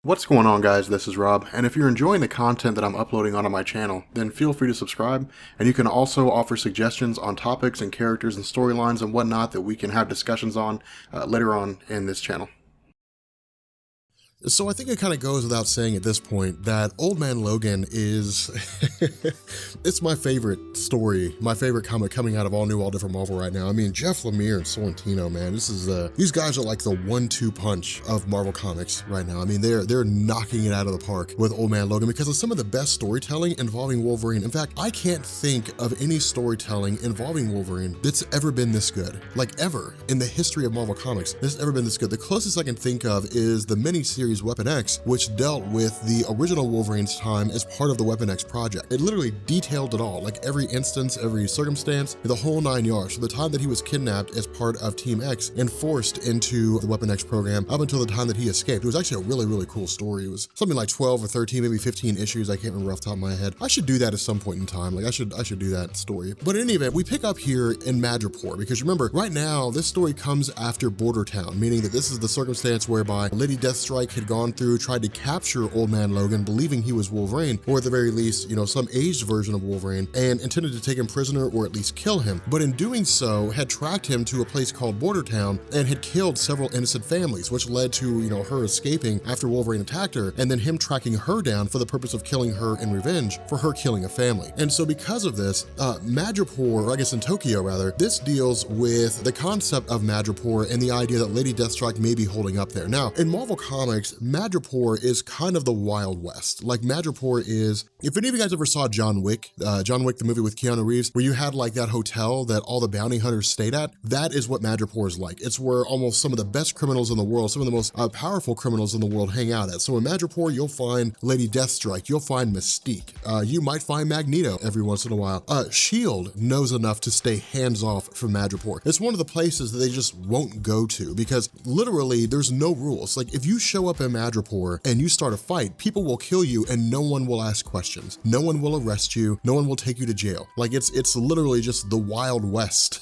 What's going on, guys? This is Rob, and if you're enjoying the content that I'm uploading onto my channel, then feel free to subscribe, and you can also offer suggestions on topics and characters and storylines and whatnot that we can have discussions on later on in this channel. So I think it kind of goes without saying at this point that Old Man Logan is, it's my favorite story, my favorite comic coming out of all new, all different Marvel right now. I mean, Jeff Lemire and Sorrentino, man, this is, these guys are like the 1-2 punch of Marvel Comics right now. I mean, they're knocking it out of the park with Old Man Logan because of some of the best storytelling involving Wolverine. In fact, I can't think of any storytelling involving Wolverine that's ever been this good, like ever in the history of Marvel Comics. That's ever been this good. The closest I can think of is the miniseries Weapon X, which dealt with the original Wolverine's time as part of the Weapon X project. It literally detailed it all, like every instance, every circumstance, the whole 9 yards. From the time that he was kidnapped as part of Team X and forced into the Weapon X program up until the time that he escaped. It was actually a really, really cool story. It was something like 12 or 13, maybe 15 issues. I can't remember off the top of my head. I should do that at some point in time. Like I should do that story. But in any event, we pick up here in Madripoor because remember, right now, this story comes after Border Town, meaning that this is the circumstance whereby Lady Deathstrike had gone through, tried to capture Old Man Logan, believing he was Wolverine, or at the very least, some aged version of Wolverine, and intended to take him prisoner or at least kill him. But in doing so, had tracked him to a place called Border Town and had killed several innocent families, which led to, her escaping after Wolverine attacked her, and then him tracking her down for the purpose of killing her in revenge for her killing a family. And so because of this, Madripoor, or I guess in Tokyo rather, this deals with the concept of Madripoor and the idea that Lady Deathstrike may be holding up there. Now, in Marvel Comics, Madripoor is kind of the Wild West. Like Madripoor is, if any of you guys ever saw John Wick, the movie with Keanu Reeves, where you had like that hotel that all the bounty hunters stayed at, that is what Madripoor is like. It's where almost some of the best criminals in the world, some of the most powerful criminals in the world hang out at. So in Madripoor, you'll find Lady Deathstrike, you'll find Mystique, you might find Magneto every once in a while. S.H.I.E.L.D. knows enough to stay hands off from Madripoor. It's one of the places that they just won't go to because literally there's no rules. Like if you show up in Madripoor and you start a fight, people will kill you and no one will ask questions. No one will arrest you. No one will take you to jail. Like it's literally just the Wild West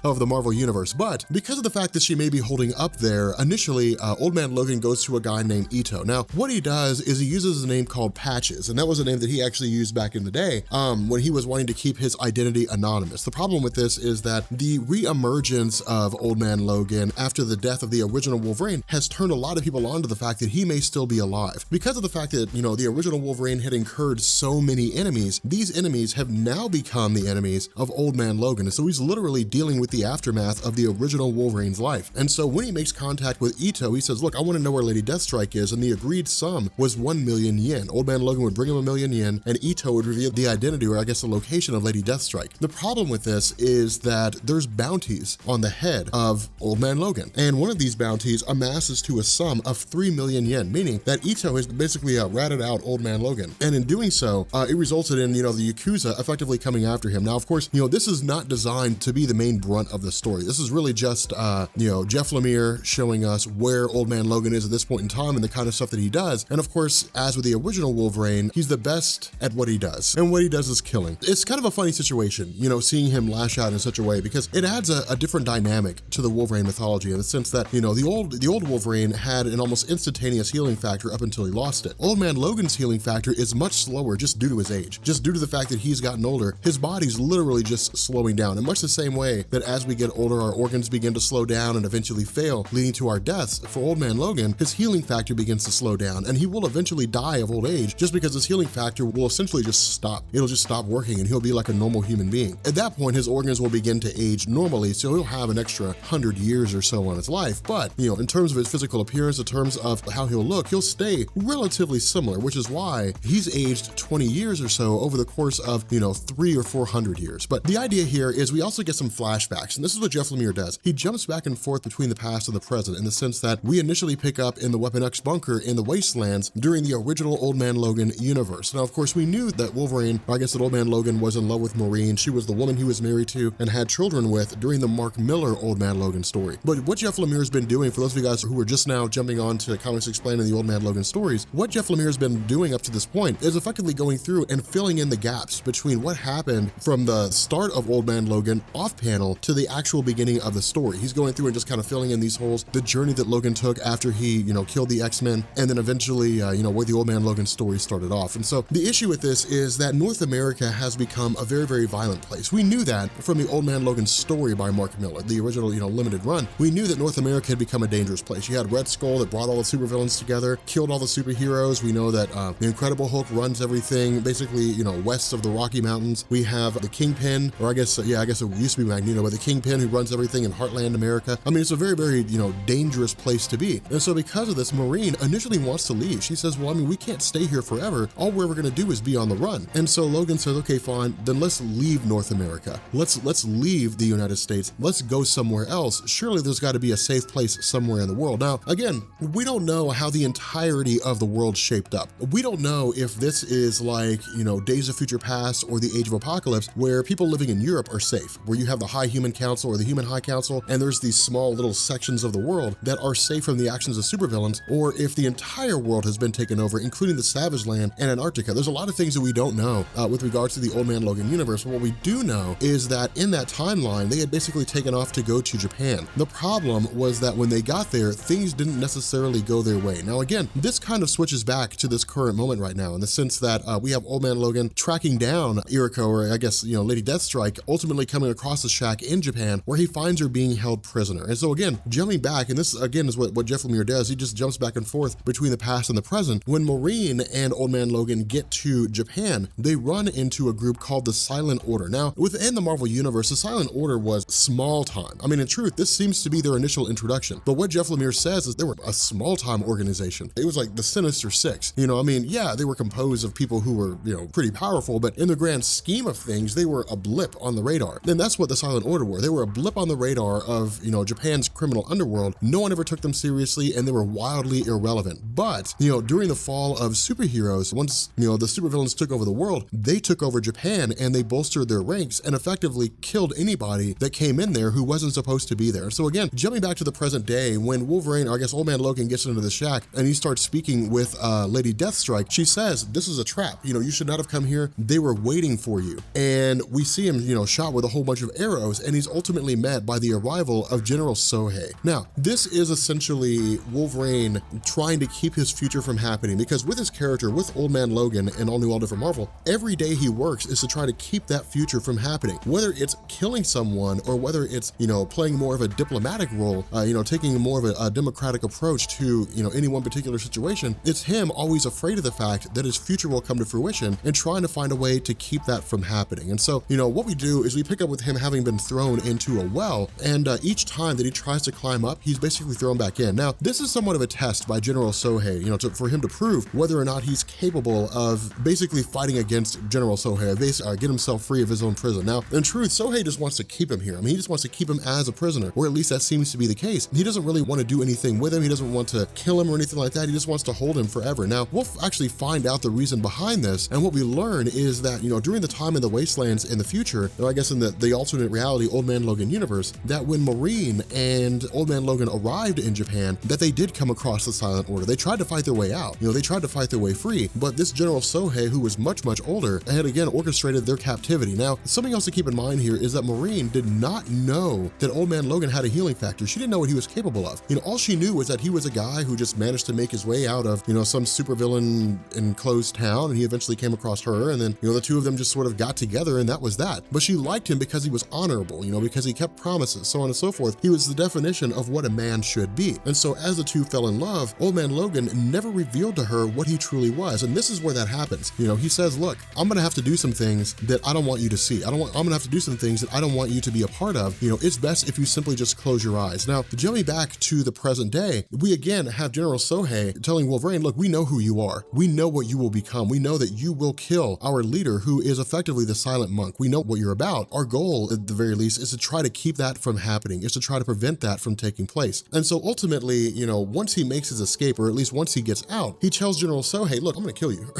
of the Marvel Universe. But because of the fact that she may be holding up there, initially, Old Man Logan goes to a guy named Ito. Now, what he does is he uses a name called Patches, and that was a name that he actually used back in the day when he was wanting to keep his identity anonymous. The problem with this is that the re-emergence of Old Man Logan after the death of the original Wolverine has turned a lot of people onto the fact that he may still be alive. Because of the fact that, the original Wolverine had incurred so many enemies, these enemies have now become the enemies of Old Man Logan. And so he's literally dealing with the aftermath of the original Wolverine's life. And so when he makes contact with Ito, he says, look, I want to know where Lady Deathstrike is. And the agreed sum was 1 million yen. Old Man Logan would bring him 1 million yen and Ito would reveal the identity, or I guess the location of Lady Deathstrike. The problem with this is that there's bounties on the head of Old Man Logan. And one of these bounties amasses to a sum of 3 million yen, meaning that Ito has basically ratted out Old Man Logan. And in doing so, it resulted in, the Yakuza effectively coming after him. Now, of course, this is not designed to be the main brunt of the story. This is really just, Jeff Lemire showing us where Old Man Logan is at this point in time and the kind of stuff that he does. And of course, as with the original Wolverine, he's the best at what he does. And what he does is killing. It's kind of a funny situation, seeing him lash out in such a way because it adds a different dynamic to the Wolverine mythology in the sense that, the old Wolverine had an almost instantaneous healing factor up until he lost it. Old Man Logan's healing factor is much slower just due to his age, just due to the fact that he's gotten older. His body's literally just slowing down in much the same way that as we get older, our organs begin to slow down and eventually fail, leading to our deaths. For Old Man Logan, his healing factor begins to slow down and he will eventually die of old age just because his healing factor will essentially just stop. It'll just stop working and he'll be like a normal human being. At that point, his organs will begin to age normally, so he'll have an extra 100 years or so on his life. But, in terms of his physical appearance, in terms of how he'll look, he'll stay relatively similar, which is why he's aged 20 years or so over the course of, 300 or 400 years. But the idea here is we also get some flashbacks, and this is what Jeff Lemire does. He jumps back and forth between the past and the present in the sense that we initially pick up in the Weapon X bunker in the Wastelands during the original Old Man Logan universe. Now, of course, we knew that Wolverine, or I guess that Old Man Logan was in love with Maureen. She was the woman he was married to and had children with during the Mark Millar Old Man Logan story. But what Jeff Lemire's been doing, for those of you guys who are just now jumping on on to Comics Explained in the Old Man Logan stories, what Jeff Lemire has been doing up to this point is effectively going through and filling in the gaps between what happened from the start of Old Man Logan off panel to the actual beginning of the story. He's going through and just kind of filling in these holes, the journey that Logan took after he, killed the X-Men, and then eventually, where the Old Man Logan story started off. And so the issue with this is that North America has become a very, very violent place. We knew that from the Old Man Logan story by Mark Millar, the original, limited run. We knew that North America had become a dangerous place. You had Red Skull that brought all the supervillains together, killed all the superheroes. We know that the Incredible Hulk runs everything, basically, west of the Rocky Mountains. We have the Kingpin, or I guess it used to be Magneto, but the Kingpin who runs everything in Heartland America. I mean, it's a very, very, dangerous place to be. And so because of this, Maureen initially wants to leave. She says, well, I mean, we can't stay here forever. All we're ever gonna do is be on the run. And so Logan says, okay, fine, then let's leave North America. Let's leave the United States. Let's go somewhere else. Surely there's gotta be a safe place somewhere in the world. Now, again, we don't know how the entirety of the world shaped up. We don't know if this is like, Days of Future Past or the Age of Apocalypse, where people living in Europe are safe, where you have the High Human Council or the Human High Council, and there's these small little sections of the world that are safe from the actions of supervillains, or if the entire world has been taken over, including the Savage Land and Antarctica. There's a lot of things that we don't know with regards to the Old Man Logan universe, but what we do know is that in that timeline, they had basically taken off to go to Japan. The problem was that when they got there, things didn't necessarily go their way. Now again, this kind of switches back to this current moment right now in the sense that we have Old Man Logan tracking down Eriko, or I guess, Lady Deathstrike, ultimately coming across the shack in Japan where he finds her being held prisoner. And so again, jumping back, and this again is what Jeff Lemire does, he just jumps back and forth between the past and the present. When Maureen and Old Man Logan get to Japan, they run into a group called the Silent Order. Now, within the Marvel Universe, the Silent Order was small time. I mean, in truth, this seems to be their initial introduction. But what Jeff Lemire says is they were a small time organization. It was like the Sinister Six. Yeah, they were composed of people who were, pretty powerful, but in the grand scheme of things, they were a blip on the radar. And that's what the Silent Order were. They were a blip on the radar of, Japan's criminal underworld. No one ever took them seriously, and they were wildly irrelevant. But, during the fall of superheroes, once, the supervillains took over the world, they took over Japan and they bolstered their ranks and effectively killed anybody that came in there who wasn't supposed to be there. So again, jumping back to the present day, when Wolverine, or I guess Old Man Logan, gets into the shack and he starts speaking with Lady Deathstrike, she says, this is a trap. You should not have come here. They were waiting for you. And we see him, shot with a whole bunch of arrows, and he's ultimately met by the arrival of General Sohei. Now, this is essentially Wolverine trying to keep his future from happening, because with his character, with Old Man Logan and All New All Different Marvel, every day he works is to try to keep that future from happening. Whether it's killing someone or whether it's, playing more of a diplomatic role, taking more of a democratic approach to, any one particular situation, it's him always afraid of the fact that his future will come to fruition and trying to find a way to keep that from happening. And so, what we do is we pick up with him having been thrown into a well, and each time that he tries to climb up, he's basically thrown back in. Now, this is somewhat of a test by General Sohei, for him to prove whether or not he's capable of basically fighting against General Sohei, get himself free of his own prison. Now, in truth, Sohei just wants to keep him here. I mean, he just wants to keep him as a prisoner, or at least that seems to be the case. He doesn't really want to do anything with him. He doesn't want to kill him or anything like that. He just wants to hold him forever. Now, we'll actually find out the reason behind this, and what we learn is that, during the time in the Wastelands in the future, or I guess in the alternate reality Old Man Logan universe, that when Maureen and Old Man Logan arrived in Japan, that they did come across the Silent Order. They tried to fight their way out. They tried to fight their way free, but this General Sohei, who was much, much older, had again orchestrated their captivity. Now, something else to keep in mind here is that Maureen did not know that Old Man Logan had a healing factor. She didn't know what he was capable of. All she knew was that he was a guy who just managed to make his way out of, some supervillain enclosed town, and he eventually came across her, and then, the two of them just sort of got together, and that was that. But she liked him because he was honorable, because he kept promises, so on and so forth. He was the definition of what a man should be. And so as the two fell in love, Old Man Logan never revealed to her what he truly was. And this is where that happens. He says, look, I'm gonna have to do some things that I don't want you to see. I'm gonna have to do some things that I don't want you to be a part of. It's best if you simply just close your eyes. Now, jumping back to the present day, we again have General Sohei telling Wolverine, look, we know who you are. We know what you will become. We know that you will kill our leader, who is effectively the Silent Monk. We know what you're about. Our goal, at the very least, is to try to keep that from happening, is to try to prevent that from taking place. And so ultimately, once he makes his escape, or at least once he gets out, he tells General Sohei, look, I'm gonna kill you.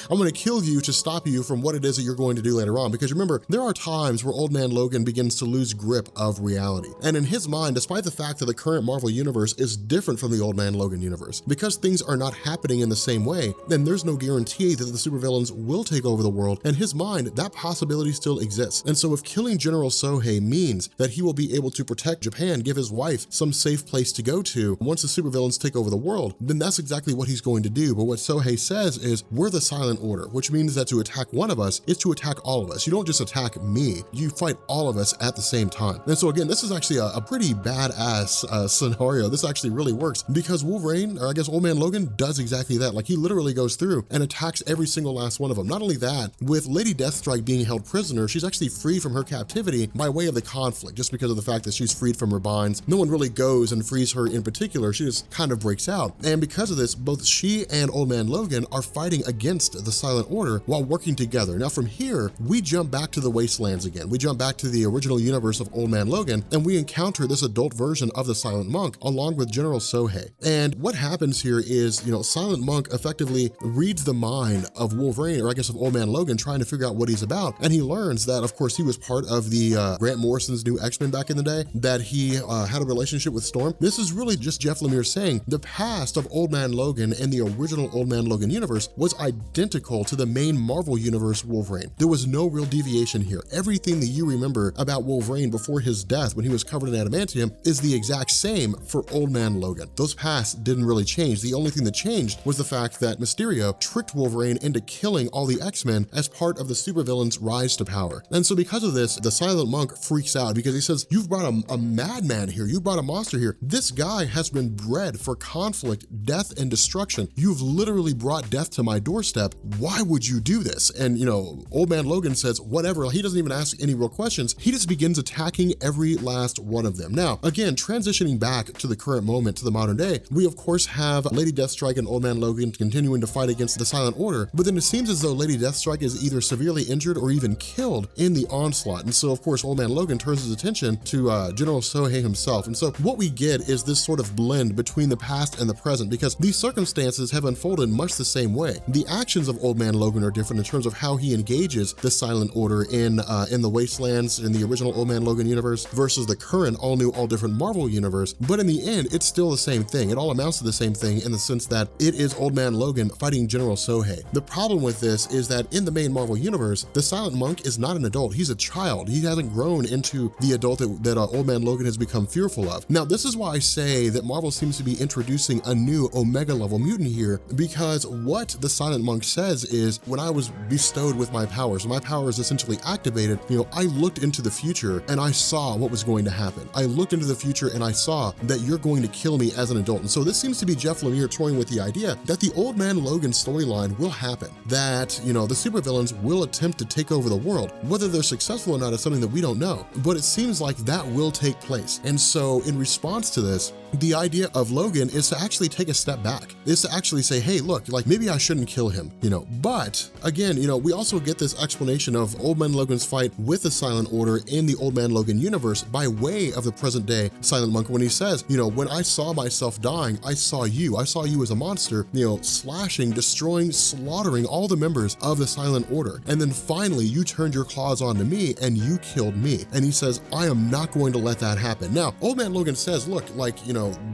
I'm gonna kill you to stop you from what it is that you're going to do later on. Because remember, there are times where Old Man Logan begins to lose grip of reality. And in his mind, despite the fact that the current Marvel Universe is different different from the Old Man Logan universe. Because things are not happening in the same way, then there's no guarantee that the supervillains will take over the world. In his mind, that possibility still exists. And so if killing General Sohei means that he will be able to protect Japan, give his wife some safe place to go to once the supervillains take over the world, then that's exactly what he's going to do. But what Sohei says is, we're the Silent Order, which means that to attack one of us is to attack all of us. You don't just attack me, you fight all of us at the same time. And so again, this is actually a pretty badass scenario. This actually really works because Wolverine, or I guess Old Man Logan, does exactly that. Like, he literally goes through and attacks every single last one of them. Not only that, with Lady Deathstrike being held prisoner, she's actually freed from her captivity by way of the conflict, just because of the fact that she's freed from her binds. No one really goes and frees her in particular. She just kind of breaks out. And because of this, both she and Old Man Logan are fighting against the Silent Order while working together. Now from here, we jump back to the Wastelands again. We jump back to the original universe of Old Man Logan, and we encounter this adult version of the Silent Monk along with General Sohei. And what happens here is, Silent Monk effectively reads the mind of Wolverine, or I guess of Old Man Logan, trying to figure out what he's about. And he learns that, of course, he was part of the Grant Morrison's new X-Men back in the day, that he had a relationship with Storm. This is really just Jeff Lemire saying the past of Old Man Logan in the original Old Man Logan universe was identical to the main Marvel universe Wolverine. There was no real deviation here. Everything that you remember about Wolverine before his death when he was covered in adamantium is the exact same for Old Man Logan. Those pasts didn't really change. The only thing that changed was the fact that Mysterio tricked Wolverine into killing all the X-Men as part of the supervillain's rise to power. And so because of this, the Silent Monk freaks out because he says, you've brought a madman here. You brought a monster here. This guy has been bred for conflict, death, and destruction. You've literally brought death to my doorstep. Why would you do this? And Old Man Logan says, whatever. He doesn't even ask any real questions. He just begins attacking every last one of them. Now, again, transitioning back to the current moment, to the modern day, we of course have Lady Deathstrike and Old Man Logan continuing to fight against the Silent Order, but then it seems as though Lady Deathstrike is either severely injured or even killed in the onslaught. And so of course, Old Man Logan turns his attention to General Sohei himself. And so what we get is this sort of blend between the past and the present, because these circumstances have unfolded much the same way. The actions of Old Man Logan are different in terms of how he engages the Silent Order in the Wastelands, in the original Old Man Logan universe, versus the current all new, all different Marvel universe. But in the end, it's still the same thing. It all amounts to the same thing in the sense that it is Old Man Logan fighting General Sohei. The problem with this is that in the main Marvel universe, the Silent Monk is not an adult. He's a child. He hasn't grown into the adult that Old Man Logan has become fearful of. Now, this is why I say that Marvel seems to be introducing a new Omega level mutant here, because what the Silent Monk says is, when I was bestowed with my powers essentially activated, I looked into the future and I saw what was going to happen. I looked into the future and I saw that you're going to kill me as an adult. And so this seems to be Jeff Lemire toying with the idea that the Old Man Logan storyline will happen, that, the supervillains will attempt to take over the world. Whether they're successful or not is something that we don't know, but it seems like that will take place. And so in response to this, the idea of Logan is to actually take a step back, is to actually say, hey, look, like maybe I shouldn't kill him, but again, we also get this explanation of Old Man Logan's fight with the Silent Order in the Old Man Logan universe by way of the present day Silent Monk, when he says, when I saw myself dying, I saw you as a monster, slashing, destroying, slaughtering all the members of the Silent Order. And then finally you turned your claws onto me and you killed me. And he says, I am not going to let that happen. Now, Old Man Logan says, look,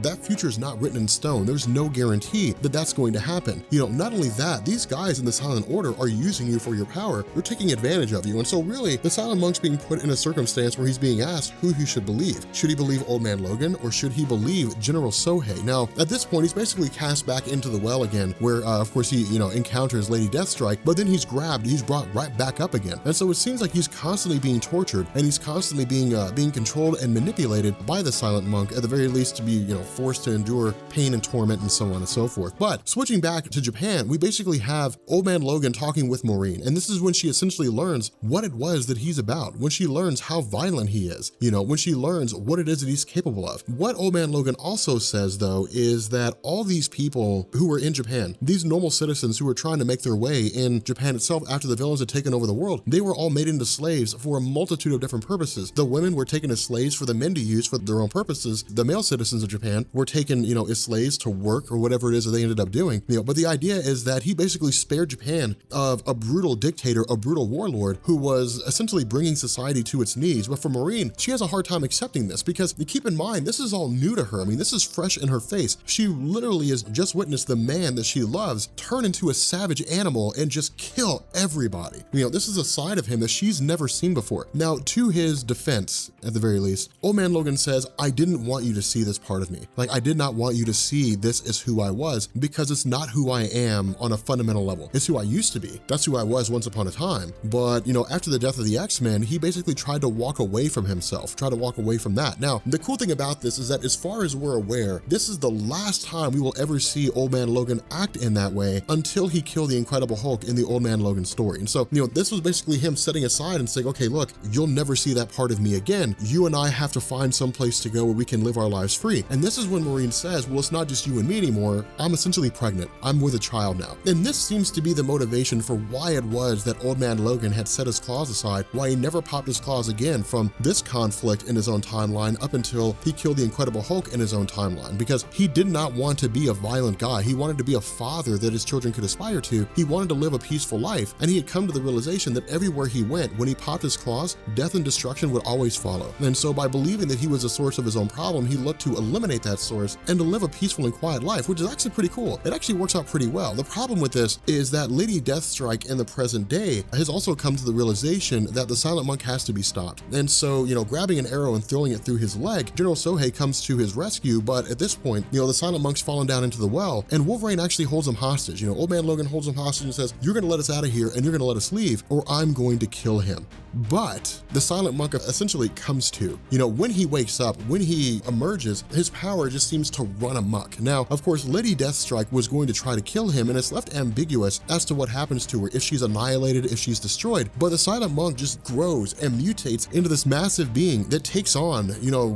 that future is not written in stone. There's no guarantee that that's going to happen. Not only that, these guys in the Silent Order are using you for your power. They're taking advantage of you. And so really, the Silent Monk's being put in a circumstance where he's being asked who he should believe. Should he believe Old Man Logan, or should he believe General Sohei? Now, at this point, he's basically cast back into the well again, where of course he, encounters Lady Deathstrike, but then he's brought right back up again. And so it seems like he's constantly being tortured, and he's constantly being controlled and manipulated by the Silent Monk, at the very least to be, forced to endure pain and torment and so on and so forth. But switching back to Japan, we basically have Old Man Logan talking with Maureen, and this is when she essentially learns what it was that he's about, when she learns how violent he is, when she learns what it is that he's capable of. What Old Man Logan also says, though, is that all these people who were in Japan, these normal citizens who were trying to make their way in Japan itself after the villains had taken over the world, they were all made into slaves for a multitude of different purposes. The women were taken as slaves for the men to use for their own purposes. The male citizens citizens of Japan were taken, as slaves to work or whatever it is that they ended up doing. But the idea is that he basically spared Japan of a brutal dictator, a brutal warlord who was essentially bringing society to its knees. But for Maureen, she has a hard time accepting this because keep in mind, this is all new to her. I mean, this is fresh in her face. She literally has just witnessed the man that she loves turn into a savage animal and just kill everybody. This is a side of him that she's never seen before. Now, to his defense, at the very least, Old Man Logan says, I didn't want you to see this part of me. Like, I did not want you to see this as who I was because it's not who I am on a fundamental level. It's who I used to be. That's who I was once upon a time. But, after the death of the X-Men, he basically tried to walk away from himself, try to walk away from that. Now, the cool thing about this is that as far as we're aware, this is the last time we will ever see Old Man Logan act in that way until he killed the Incredible Hulk in the Old Man Logan story. And so, this was basically him setting aside and saying, okay, look, you'll never see that part of me again. You and I have to find some place to go where we can live our lives free. And this is when Maureen says, well, it's not just you and me anymore. I'm essentially pregnant. I'm with a child now. And this seems to be the motivation for why it was that Old Man Logan had set his claws aside, why he never popped his claws again from this conflict in his own timeline up until he killed the Incredible Hulk in his own timeline, because he did not want to be a violent guy. He wanted to be a father that his children could aspire to. He wanted to live a peaceful life, and he had come to the realization that everywhere he went, when he popped his claws, death and destruction would always follow. And so by believing that he was the source of his own problem, he looked to eliminate that source and to live a peaceful and quiet life, which is actually pretty cool. It actually works out pretty well. The problem with this is that Lady Deathstrike in the present day has also come to the realization that the Silent Monk has to be stopped. And so, grabbing an arrow and throwing it through his leg, General Sohei comes to his rescue, but at this point, the Silent Monk's fallen down into the well, and Wolverine actually holds him hostage. Old Man Logan holds him hostage and says, you're gonna let us out of here and you're gonna let us leave, or I'm going to kill him. But the Silent Monk essentially comes to, when he wakes up, when he emerges, his power just seems to run amok. Now, of course, Lady Deathstrike was going to try to kill him, and it's left ambiguous as to what happens to her, if she's annihilated, if she's destroyed. But the Silent Monk just grows and mutates into this massive being that takes on,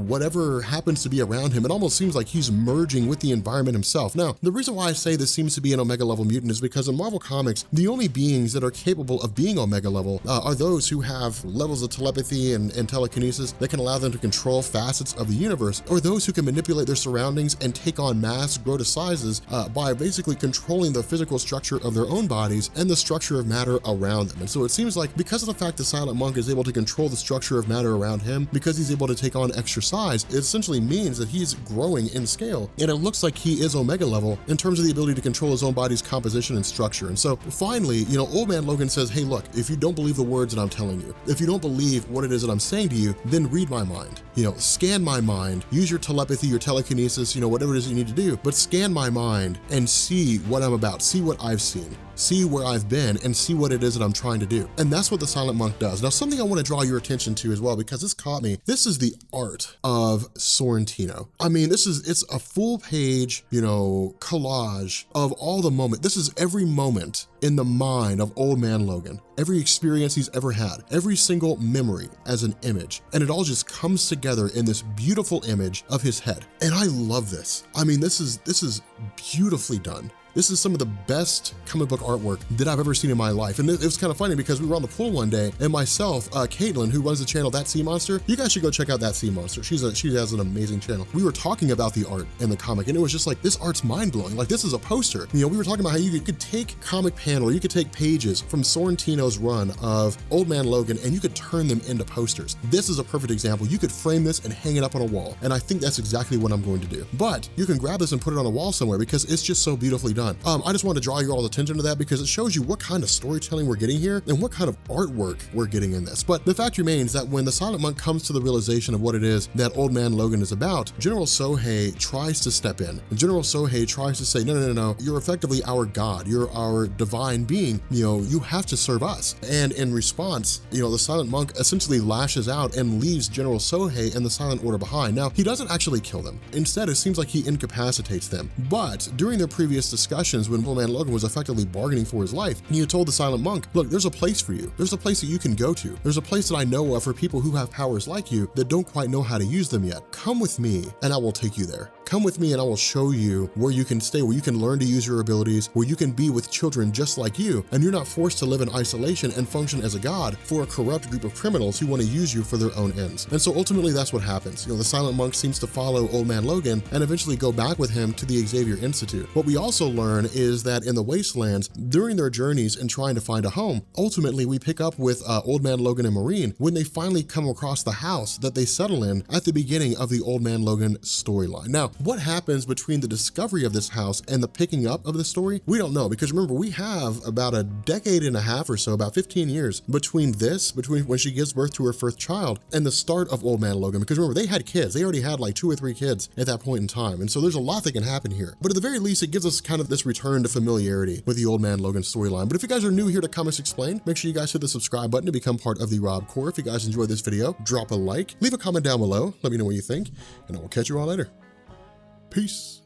whatever happens to be around him. It almost seems like he's merging with the environment himself. Now, the reason why I say this seems to be an Omega level mutant is because in Marvel Comics, the only beings that are capable of being Omega level are those who have levels of telepathy and telekinesis that can allow them to control facets of the universe, or those who can manipulate their surroundings and take on mass, grow to sizes by basically controlling the physical structure of their own bodies and the structure of matter around them. And so it seems like because of the fact the Silent Monk is able to control the structure of matter around him, because he's able to take on extra size, it essentially means that he's growing in scale. And it looks like he is Omega level in terms of the ability to control his own body's composition and structure. And so finally, Old Man Logan says, hey, look, if you don't believe the words that I'm telling you, if you don't believe what it is that I'm saying to you, then read my mind. Scan my mind, use your telepathy, your telekinesis, whatever it is you need to do, but scan my mind and see what I'm about, see what I've seen, see where I've been, and see what it is that I'm trying to do. And that's what the Silent Monk does. Now, something I want to draw your attention to as well, because this caught me. This is the art of Sorrentino. I mean, it's a full page, collage of all the moment. This is every moment in the mind of Old Man Logan, every experience he's ever had, every single memory as an image. And it all just comes together in this beautiful image of his head. And I love this. I mean, this is beautifully done. This is some of the best comic book artwork that I've ever seen in my life. And it was kind of funny because we were on the pool one day, and myself, Caitlin, who runs the channel That Sea Monster, you guys should go check out That Sea Monster. She has an amazing channel. We were talking about the art in the comic, and it was just like, this art's mind-blowing. Like, this is a poster. We were talking about how you could take comic panel, or you could take pages from Sorrentino's run of Old Man Logan, and you could turn them into posters. This is a perfect example. You could frame this and hang it up on a wall, and I think that's exactly what I'm going to do. But you can grab this and put it on a wall somewhere because it's just so beautifully done. I just want to draw your all's attention to that because it shows you what kind of storytelling we're getting here and what kind of artwork we're getting in this. But the fact remains that when the Silent Monk comes to the realization of what it is that Old Man Logan is about, General Sohei tries to step in. General Sohei tries to say, no, you're effectively our god. You're our divine being. You have to serve us. And in response, the Silent Monk essentially lashes out and leaves General Sohei and the Silent Order behind. Now, he doesn't actually kill them. Instead, it seems like he incapacitates them. But during their previous discussions, when Old Man Logan was effectively bargaining for his life, he had told the Silent Monk, look, there's a place for you. There's a place that you can go to. There's a place that I know of for people who have powers like you that don't quite know how to use them yet. Come with me and I will take you there. Come with me and I will show you where you can stay, where you can learn to use your abilities, where you can be with children just like you, and you're not forced to live in isolation and function as a god for a corrupt group of criminals who want to use you for their own ends. And so ultimately that's what happens. The Silent Monk seems to follow Old Man Logan and eventually go back with him to the Xavier Institute. What we also learn is that in the Wastelands, during their journeys in trying to find a home, ultimately we pick up with Old Man Logan and Maureen when they finally come across the house that they settle in at the beginning of the Old Man Logan storyline. Now, what happens between the discovery of this house and the picking up of the story? We don't know, because remember, we have about a decade and a half or so, about 15 years between when she gives birth to her first child and the start of Old Man Logan, because remember, they had kids. They already had like 2 or 3 kids at that point in time. And so there's a lot that can happen here. But at the very least, it gives us kind of this return to familiarity with the Old Man Logan storyline. But if you guys are new here to Comics Explained, make sure you guys hit the subscribe button to become part of the Rob Core. If you guys enjoyed this video, drop a like, leave a comment down below, let me know what you think, and I will catch you all later. Peace.